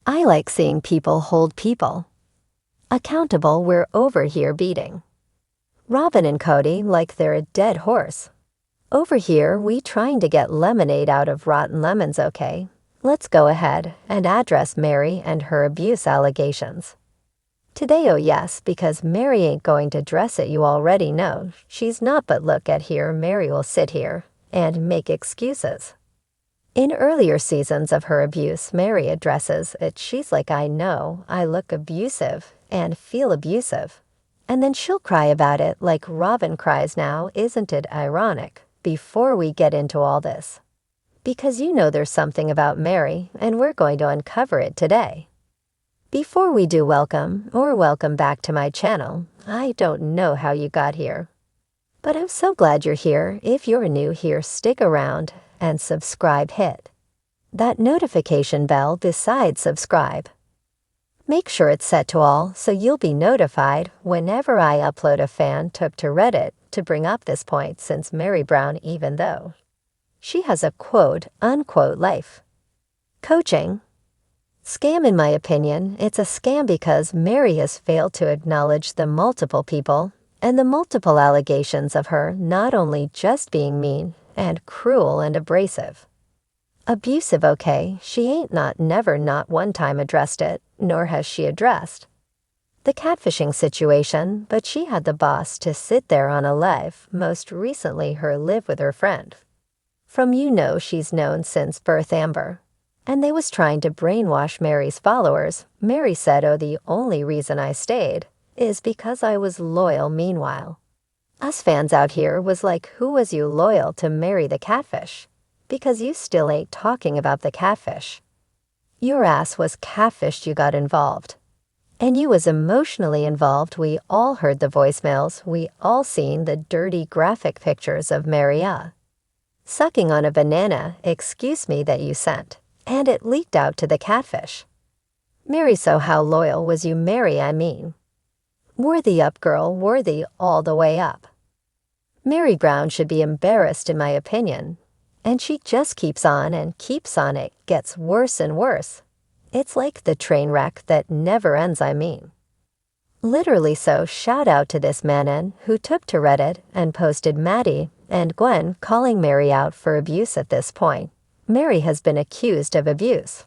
I like seeing people hold people accountable. We're over here beating Robyn and Kody like they're a dead horse. Over here we trying to get lemonade out of rotten lemons. Okay, let's go ahead and address Meri and her abuse allegations today. Oh yes, because Meri ain't going to dress it. You already know she's not, but look at here, Meri will sit here and make excuses. In earlier seasons of her abuse, Meri addresses it. She's like, I know I look abusive and feel abusive. And then she'll cry about it like Robyn cries now. Isn't it ironic? Before we get into all this, because you know there's something about Meri, and we're going to uncover it today. Before we do, welcome back to my channel. I don't know how you got here, but I'm so glad you're here. If you're new here, stick around and subscribe. Hit that notification bell beside subscribe. Make sure it's set to all so you'll be notified whenever I upload. A fan took to Reddit to bring up this point, since Robyn Brown, even though she has a quote-unquote life coaching scam, in my opinion, it's a scam because Meri has failed to acknowledge the multiple people and the multiple allegations of her not only just being mean and cruel and abrasive, abusive. Okay, she ain't never not one time addressed it, nor has she addressed the catfishing situation, but she had the boss to sit there on a live, most recently her live with her friend. From she's known since birth, Amber. And they was trying to brainwash Meri's followers. Meri said, oh, the only reason I stayed is because I was loyal. Meanwhile, us fans out here was like, who was you loyal to? Meri the catfish? Because you still ain't talking about the catfish. Your ass was catfished, you got involved. And you was emotionally involved. We all heard the voicemails. We all seen the dirty graphic pictures of Meri sucking on a banana, excuse me, that you sent. And it leaked out to the catfish. Meri, so how loyal was you, Meri? I mean, worthy up, girl, worthy all the way up. Robyn Brown should be embarrassed, in my opinion. And she just keeps on and keeps on. It gets worse and worse. It's like the train wreck that never ends, I mean. Literally. So shout out to this man who took to Reddit and posted Maddie and Gwen calling Meri out for abuse. At this point, Meri has been accused of abuse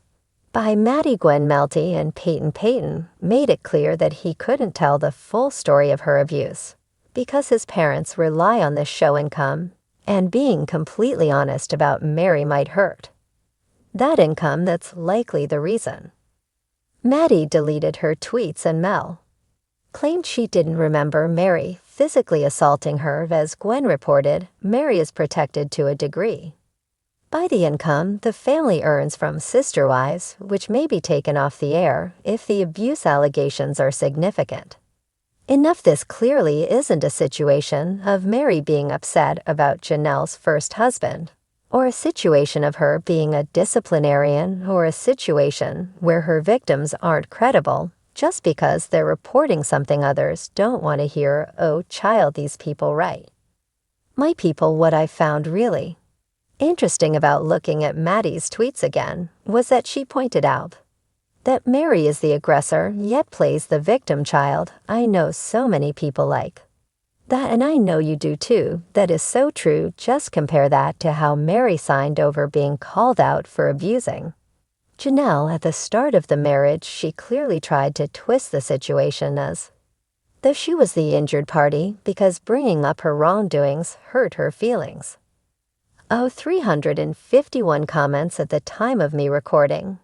by Maddie. Gwen Melty and Peyton made it clear that he couldn't tell the full story of her abuse because his parents rely on this show income, and being completely honest about Meri might hurt that income. That's likely the reason Maddie deleted her tweets, and Mel claimed she didn't remember Meri physically assaulting her. As Gwen reported, Meri is protected to a degree by the income the family earns from sister wives, which may be taken off the air if the abuse allegations are significant enough. This clearly isn't a situation of Meri being upset about Janelle's first husband, or a situation of her being a disciplinarian, or a situation where her victims aren't credible just because they're reporting something others don't want to hear. Oh child, these people, right? My people. What I found really interesting about looking at Maddie's tweets again was that she pointed out that Meri is the aggressor yet plays the victim child. I know so many people like that, and I know you do too. That is so true. Just compare that to how Meri signed over being called out for abusing Janelle at the start of the marriage. She clearly tried to twist the situation as though she was the injured party because bringing up her wrongdoings hurt her feelings. Oh, 351 comments at the time of me recording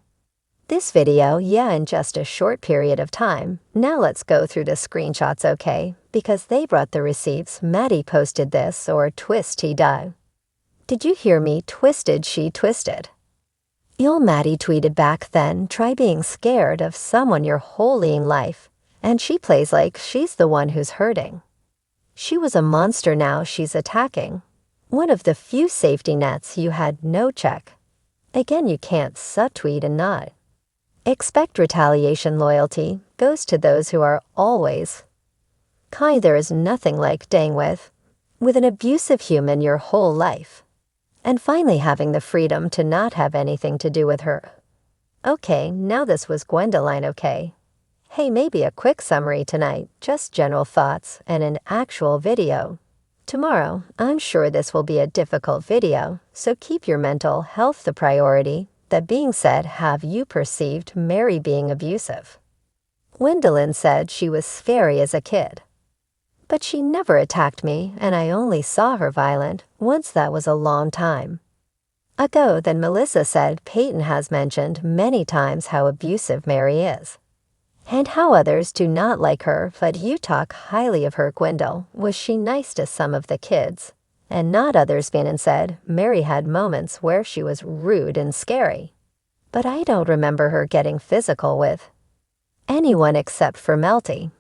this video. Yeah, in just a short period of time. Now let's go through the screenshots, okay? Because they brought the receipts. Maddie posted this, or twist he died. Did you hear me? Twisted, she twisted. Maddie tweeted back then, try being scared of someone your whole life, and she plays like she's the one who's hurting. She was a monster, now she's attacking one of the few safety nets you had. No check. Again, you can't subtweet and not expect retaliation. Loyalty goes to those who are always kind. There is nothing like staying with an abusive human your whole life, and finally having the freedom to not have anything to do with her Okay, now this was Gwendoline, okay? Hey, maybe a quick summary tonight, just general thoughts and an actual video. Tomorrow, I'm sure this will be a difficult video, so keep your mental health the priority. That being said, have you perceived Meri being abusive? Gwendoline said she was scary as a kid. But she never attacked me, and I only saw her violent once. That was a long time ago. Then Melissa said Peyton has mentioned many times how abusive Meri is, and how others do not like her, but you talk highly of her. Gwendol, was she nice to some of the kids, and not others? Bannon said Meri had moments where she was rude and scary, but I don't remember her getting physical with anyone except for Mykelti.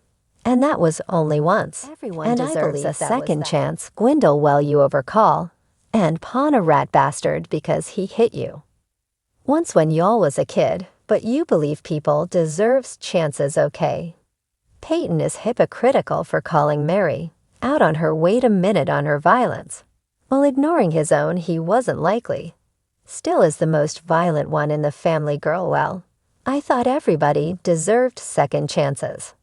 And that was only once. Everyone deserves a second chance. Gwendol, well, you overcall and pawn a rat bastard because he hit you once when y'all was a kid, but you believe people deserves chances, okay? Peyton is hypocritical for calling Meri out on her wait a minute on her violence, while ignoring his own. He wasn't likely. Still is the most violent one in the family. Girl, well, I thought everybody deserved second chances.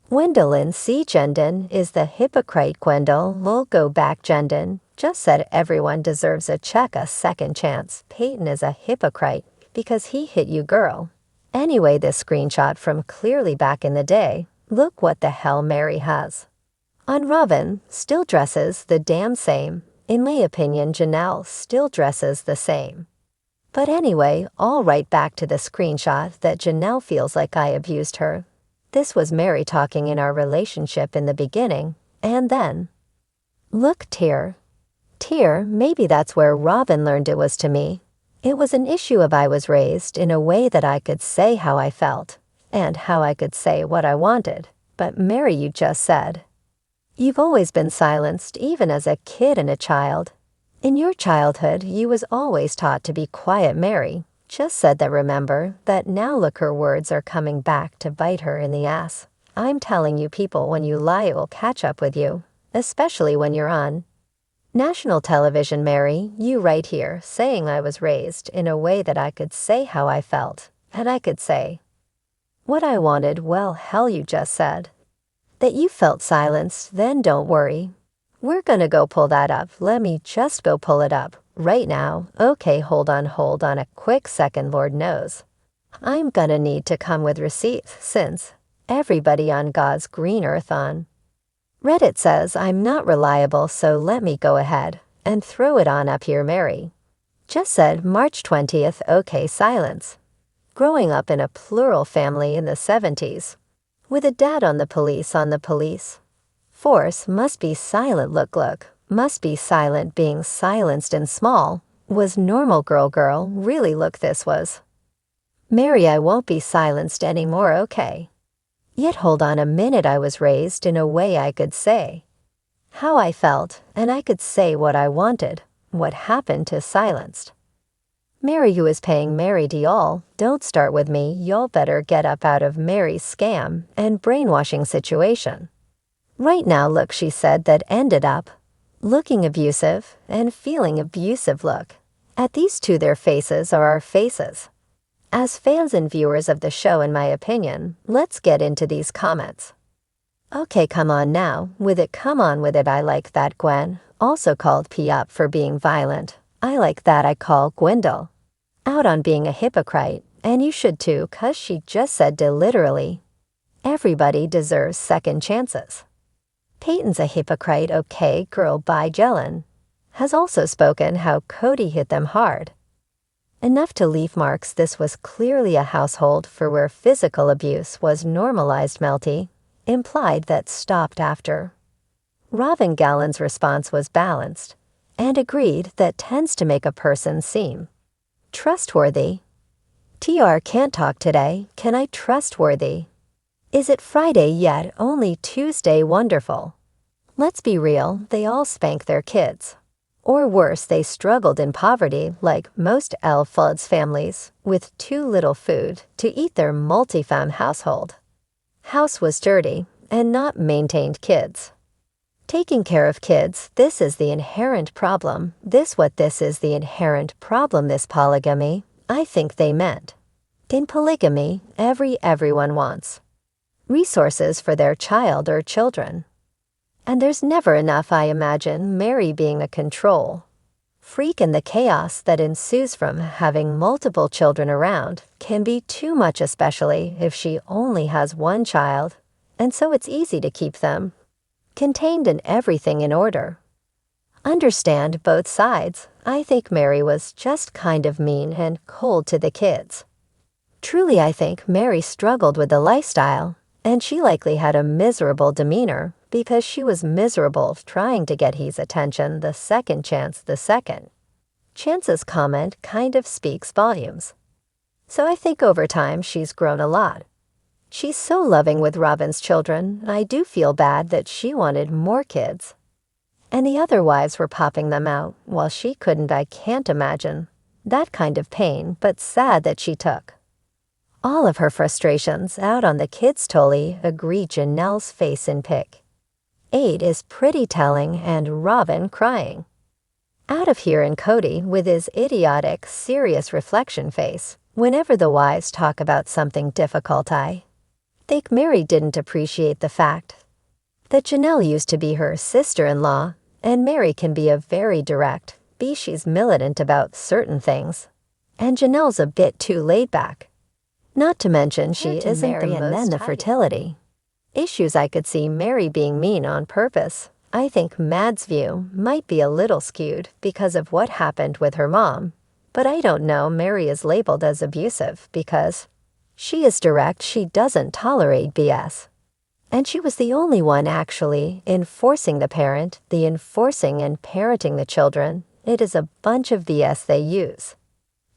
Gwendoline C. Jendon is the hypocrite. Gwendol will go back. Jendon just said everyone deserves a second chance. Peyton is a hypocrite because he hit you, girl. Anyway, this screenshot from clearly back in the day. Look what the hell Meri has on. Robyn still dresses the damn same. In my opinion, Janelle still dresses the same. But anyway, all right, back to the screenshot that Janelle feels like I abused her. This was Meri talking in our relationship in the beginning, and then look, tear. Maybe that's where Robyn learned it was to me. It was an issue of I was raised in a way that I could say how I felt, and how I could say what I wanted. But Meri, you just said you've always been silenced, even as a kid and a child. In your childhood, you was always taught to be quiet. Meri just said that. Remember that now. Look, her words are coming back to bite her in the ass. I'm telling you, people, when you lie, it will catch up with you, especially when you're on national television. Meri, you right here saying I was raised in a way that I could say how I felt, and I could say what I wanted. Well, hell, you just said that you felt silenced. Then don't worry. We're gonna go pull that up. Let me just go pull it up right now. Okay, hold on a quick second. Lord knows I'm gonna need to come with receipts, since everybody on God's green earth on Reddit says I'm not reliable, so let me go ahead and throw it on up here. Meri just said March 20th. Okay, silence. Growing up in a plural family in the 70s, with a dad on the police force, must be silent. Look, must be silent. Being silenced and small was normal. Girl, really, look, this was Meri. I won't be silenced anymore, okay? Yet hold on a minute. I was raised in a way I could say how I felt, and I could say what I wanted. What happened to silenced Meri? Who is paying Meri? Y'all don't start with me. Y'all better get up out of Meri's scam and brainwashing situation right now. Look, she said that ended up looking abusive and feeling abusive. Look at these two. Their faces are our faces. As fans and viewers of the show, in my opinion, let's get into these comments. Okay, come on now with it. Come on with it. I like that. Gwen also called P up for being violent. I like that. I call Gwendol out on being a hypocrite, and you should too, cause she just said literally everybody deserves second chances. Peyton's a hypocrite. Okay, girl. By Jelen has also spoken how Kody hit them hard enough to leave marks. This was clearly a household for where physical abuse was normalized. Mykelti implied that stopped after Robyn Gallen's response was balanced and agreed that tends to make a person seem trustworthy. TR can't talk today. Can I trustworthy? Is it Friday yet? Only Tuesday. Wonderful. Let's be real, they all spank their kids. Or worse, they struggled in poverty like most Floods families, with too little food to eat. Their multi-fam household house was dirty and not maintained. Kids taking care of kids. This is the inherent problem. This is the inherent problem. This polygamy, I think they meant In polygamy, everyone wants resources for their child or children. And there's never enough. I imagine Meri being a control freak, and the chaos that ensues from having multiple children around can be too much, especially if she only has one child, and so it's easy to keep them contained and everything in order. Understand both sides. I think Meri was just kind of mean and cold to the kids. Truly, I think Meri struggled with the lifestyle, and she likely had a miserable demeanor because she was miserable trying to get his attention the second chance. The second chance's comment kind of speaks volumes. So I think over time she's grown a lot. She's so loving with Robyn's children. I do feel bad that she wanted more kids, and the other wives were popping them out while she couldn't. I can't imagine that kind of pain, but sad that she took all of her frustrations out on the kids. Totally agree. Janelle's face in pic 8 is pretty telling, and Robyn crying out of here, and Kody with his idiotic, serious reflection face. Whenever the wives talk about something difficult, I think Meri didn't appreciate the fact that Janelle used to be her sister-in-law, and Meri can be a very direct, she's militant about certain things, and Janelle's a bit too laid back. Not to mention she isn't the most, and then the fertility issues. I could see Meri being mean on purpose. I think Mad's view might be a little skewed because of what happened with her mom, but I don't know. Meri is labeled as abusive because she is direct. She doesn't tolerate BS. And she was the only one actually enforcing the enforcing and parenting the children. It is a bunch of BS they use.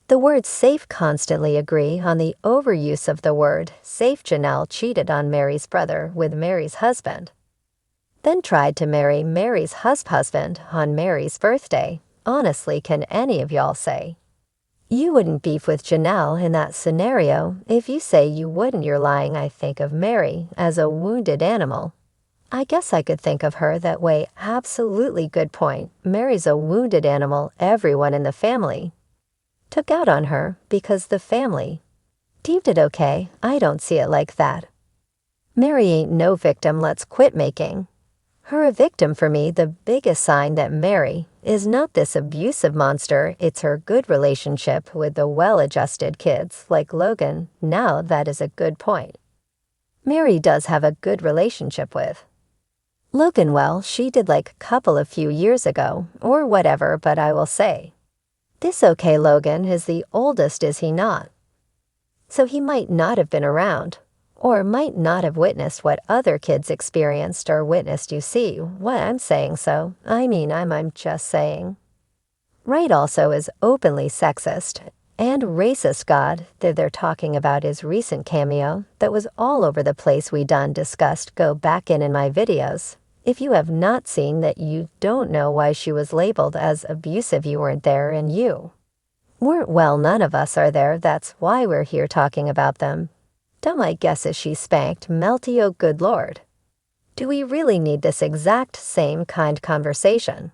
The word safe. Constantly agree on the overuse of the word safe. Janelle cheated on Meri's brother with Meri's husband, then tried to marry Meri's husband on Meri's birthday. Honestly, can any of y'all say you wouldn't beef with Janelle in that scenario? If you say you wouldn't, you're lying. I think of Meri as a wounded animal. I guess I could think of her that way. Absolutely good point. Meri's a wounded animal. Everyone in the family took out on her because the family deemed it okay. I don't see it like that. Meri ain't no victim. Let's quit making her a victim. For me, the biggest sign that Meri is not this abusive monster, it's her good relationship with the well-adjusted kids like Logan. Now that is a good point. Meri does have a good relationship with Logan. Well, she did like a few years ago or whatever, but I will say this, okay, Logan is the oldest, is he not? So he might not have been around, or might not have witnessed what other kids experienced or witnessed. You see what I'm saying? So, I mean, I'm just saying. Right, also is openly sexist and racist. God, they're talking about his recent cameo that was all over the place. We done discussed. Go back in my videos. If you have not seen that, you don't know why she was labeled as abusive. You weren't there, and you weren't. Well, none of us are there. That's why we're here talking about them. Dumb, I guess, is she spanked Mykelti? Oh, good Lord. Do we really need this exact same kind conversation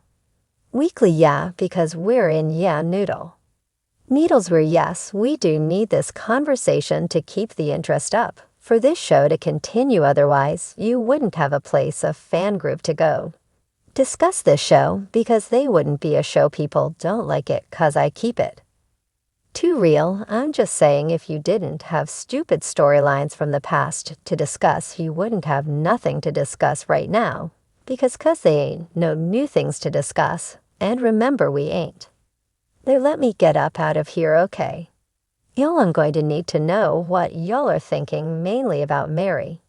weekly? Yeah, because we're in needles. We're yes, we do need this conversation to keep the interest up, for this show to continue. Otherwise, you wouldn't have a place, a fan group to go discuss this show, because they wouldn't be a show. People don't like it cause I keep it too real. I'm just saying, if you didn't have stupid storylines from the past to discuss, you wouldn't have nothing to discuss right now, because they ain't no new things to discuss. And remember, we ain't there. Let me get up out of here, okay? Y'all, I'm going to need to know what y'all are thinking, mainly about Meri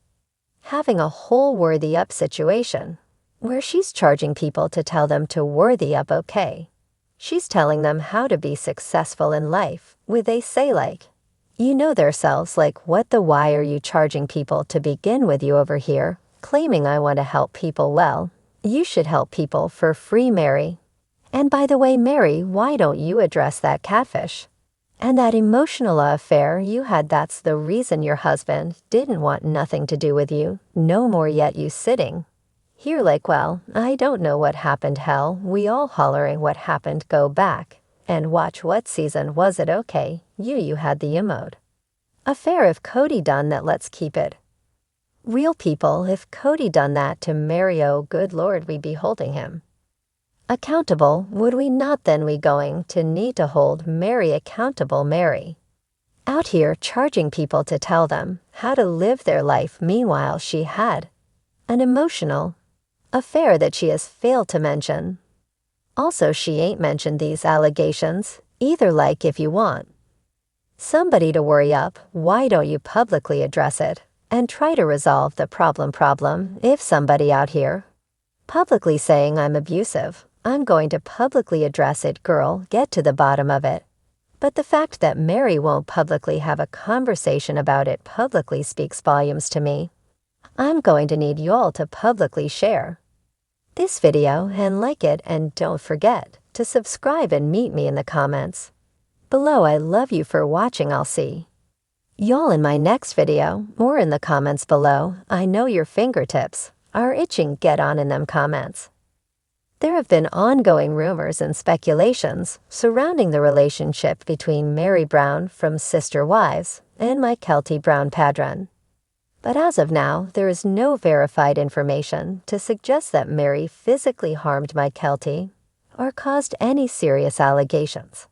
having a whole worthy up situation where she's charging people to tell them to worthy up, okay? She's telling them how to be successful in life with, they say, like, you know theirselves. Like, what the why are you charging people to begin with? You over here claiming I want to help people. Well, you should help people for free, Meri. And by the way, Meri, why don't you address that catfish and that emotional affair you had? That's the reason your husband didn't want nothing to do with you no more, yet you sitting here like, well, I don't know what happened. Hell, we all hollering what happened. Go back and watch what season was it, okay? You had the emote Affair if Kody done that, let's keep it. Real people, if Kody done that to Meri, oh good lord, we be holding him accountable, would we not? Then we going to need to hold Meri accountable. Meri out here charging people to tell them how to live their life. Meanwhile, she had an emotional affair that she has failed to mention. Also, she ain't mentioned these allegations either. Like, if you want somebody to worry up, why don't you publicly address it and try to resolve the problem? If somebody out here publicly saying I'm abusive, I'm going to publicly address it. Girl, get to the bottom of it. But the fact that Meri won't publicly have a conversation about it publicly speaks volumes to me. I'm going to need y'all to publicly share this video and like it, and don't forget to subscribe and meet me in the comments below. I love you for watching. I'll see y'all in my next video or in the comments below. I know your fingertips are itching. Get on in them comments. There have been ongoing rumors and speculations surrounding the relationship between Meri Brown from Sister Wives and Mykelti Brown Padron. But as of now, there is no verified information to suggest that Meri physically harmed Mykelti or caused any serious allegations.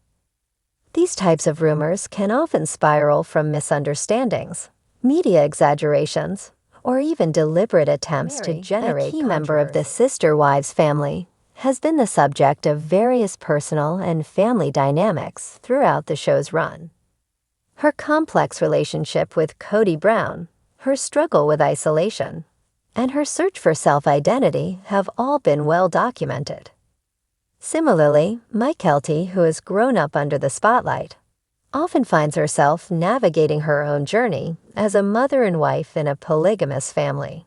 These types of rumors can often spiral from misunderstandings, media exaggerations, or even deliberate attempts to generate a key member of the Sister Wives family has been the subject of various personal and family dynamics throughout the show's run. Her complex relationship with Kody Brown, her struggle with isolation, and her search for self-identity have all been well documented. Similarly, Mykelti, who has grown up under the spotlight, often finds herself navigating her own journey as a mother and wife in a polygamous family.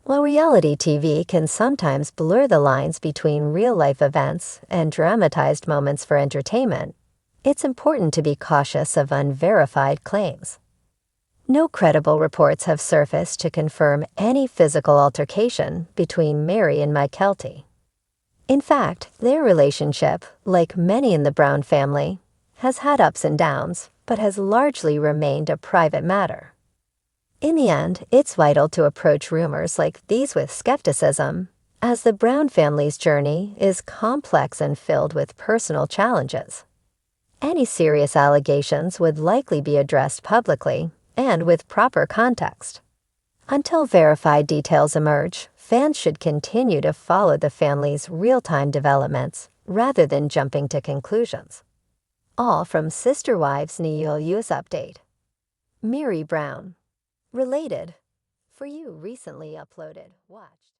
While reality TV can sometimes blur the lines between real-life events and dramatized moments for entertainment, it's important to be cautious of unverified claims. No credible reports have surfaced to confirm any physical altercation between Meri and Mykelti. In fact, their relationship, like many in the Brown family, has had ups and downs, but has largely remained a private matter. In the end, it's vital to approach rumors like these with skepticism, as the Brown family's journey is complex and filled with personal challenges. Any serious allegations would likely be addressed publicly and with proper context. Until verified details emerge, fans should continue to follow the family's real-time developments rather than jumping to conclusions. All from Sister Wives News Update. Meri Brown. Related. For you recently uploaded. Watched.